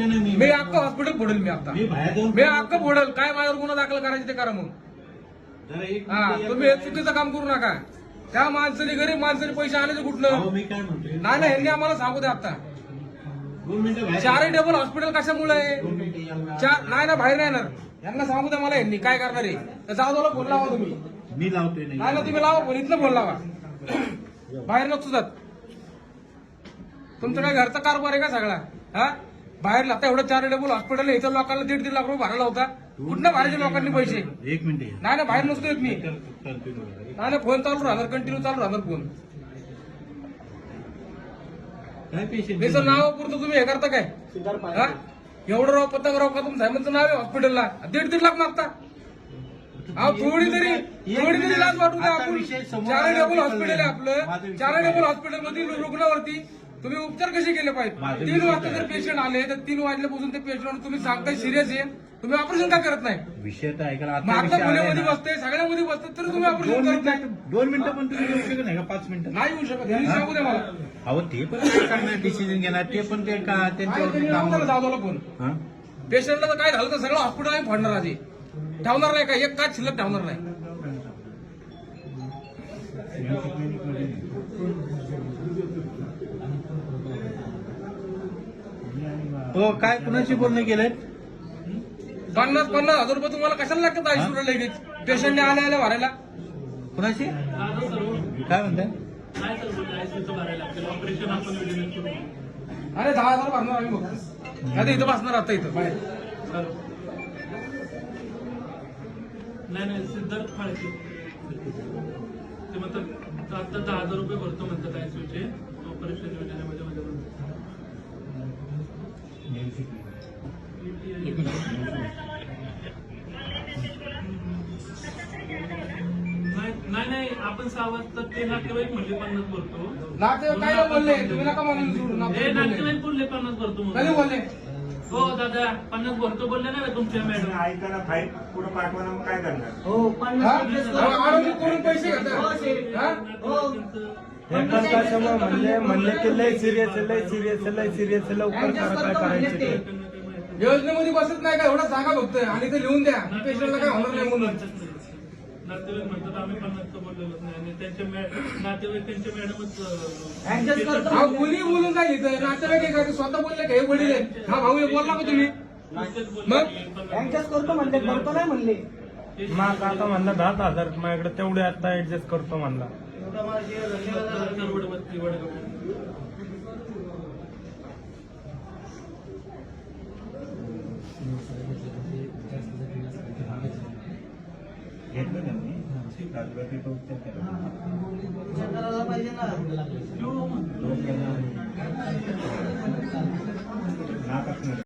लावते ना मी अख्खं हॉस्पिटल फोडेल मी आता. मी बाहेर जाऊन मी अख्खं फोडेल. काय माझ्यावर गुन्हा दाखल करायचे ते करा मग. जरा एक हा मिनिट तुम्ही हे चुकीचं काम करू नका. त्या माणसाने गरीब माणसाने पैसे आणायचे कुठलं. अहो, मी काय म्हणतोय नाही ह्यांनी आम्हाला सांगू द्या आता. 2 मिनिटं बाहेर 4 टेबल हॉस्पिटल कशामुळे आहे? 2 मिनिटं यायला. नाही ना बाहेर नाही येणार. यांना सांगू द्या मला यांनी काय करणार आहे. तर जाधवला फोन लावा तुम्ही. मी लावतोय नाही ना तुम्ही लावा फोन. इथलं फोन लावा. बाहेर नसतो जात. तुमचं काय घरचा कारभार आहे का सगळा. हा बाहेर आता एवढं 4 टेबल हॉस्पिटल आहे. इथं लोकांना 1.5 लाख रुपये भरायला होता. कुठनं भरायचे लोकांनी पैसे. 1 मिनिट नाही ना बाहेर नसतो येत मी. नाही फोन चालू राहणार. कंटिन्यू चालू राहणार फोन. काय पेशंट त्याचं नावापुरतं तुम्ही हे करता काय. हा एवढं राव पतंगराव का तुमचं साहेबांचं नाव आहे हॉस्पिटलला. 1.5 लाख मागता. थोडी तरी लाज वाटू द्या. आपण 4 टेबल हॉस्पिटल आहे आपलं. 4 टेबल हॉस्पिटल मधील रुग्णावरती तुम्ही उपचार कसे केले पाहिजे. 3 वाजता जर पेशंट आले तर 3 वाजल्यापासून ते पेशंट तुम्ही सांगताय सिरियस आहे. तुम्ही ऑपरेशन का करत नाही. विषय तर ऐका मग आता मुलीमध्ये बसते सगळ्यामध्ये बसते तरी तुम्ही ऑपरेशन करत नाही. 2 मिनिटं पण तुम्ही येऊ शकत नाही का 5 मिनिटं नाही येऊ शकत. यांनी सांगू द्या मला. अहो ते पण काय करणार डिसिजन घेणार ते पण ते का त्यांच्यावर काम जाधवला फोन. हा? पेशंटला तर काय झालं तर सगळं हॉस्पिटल आम्ही फोडणार आधी. ठेवणार नाही का एक काच शिल्लक ठेवणार नाही. हो काय कुणाशी बोलणं केलंय. 50,000 रुपये तुम्हाला कशाला लागतात आयुष्य लगेच पेशंटने आल्या भरायला. कुणाशी काय म्हणताय. अरे 10,000 भरणार आम्ही बघतो. आता इथं बसणार आता इथं बाहेर. नाही सिद्धार्थ फाळके ते म्हणतात आता 10,000 रुपये भरतो म्हणतात आयसीयूचे ऑपरेशन योजनेमध्ये. नाही आपण 6 वाजता ते नातेवाईक म्हणले 50 भरतो. नातेवाईक काय बोलले तुम्ही नका म्हणून नातेवाईक बोलले 50 भरतो कधी म्हणून. बोलले. हो दादा 50 भरतो बोलले ना तुमच्या मॅडम. ऐकायला फाईल पुढे पाठवा मग काय करणार. आरोग्य करून पैसे घेतात. हा? म्हणले की लय सिरियस लवकर करा काय करायचे ते. योजनेमध्ये बसत नाही का एवढं सांगा फक्त आणि ते लिहून द्या. पेशंटला काय होणार नाही म्हणून. नातेवाईक म्हणतात आम्ही 50 बोललेलोच नाही आणि त्यांच्या नातेवाईक त्यांच्या मॅडमच मुली बोलून काय लिहितंय. नातेवाईक आहे का ते स्वतः बोलले का हे वडील आहे. हा भाऊ हे बोलला का तुम्ही. मग ऍडजस्ट करतो म्हणले करतो नाही म्हणले. मग आता म्हणलं 10,000 माझ्याकडे तेवढे आता ऍडजस्ट करतो म्हणला. घेतलं त्यांनी उपचार केला.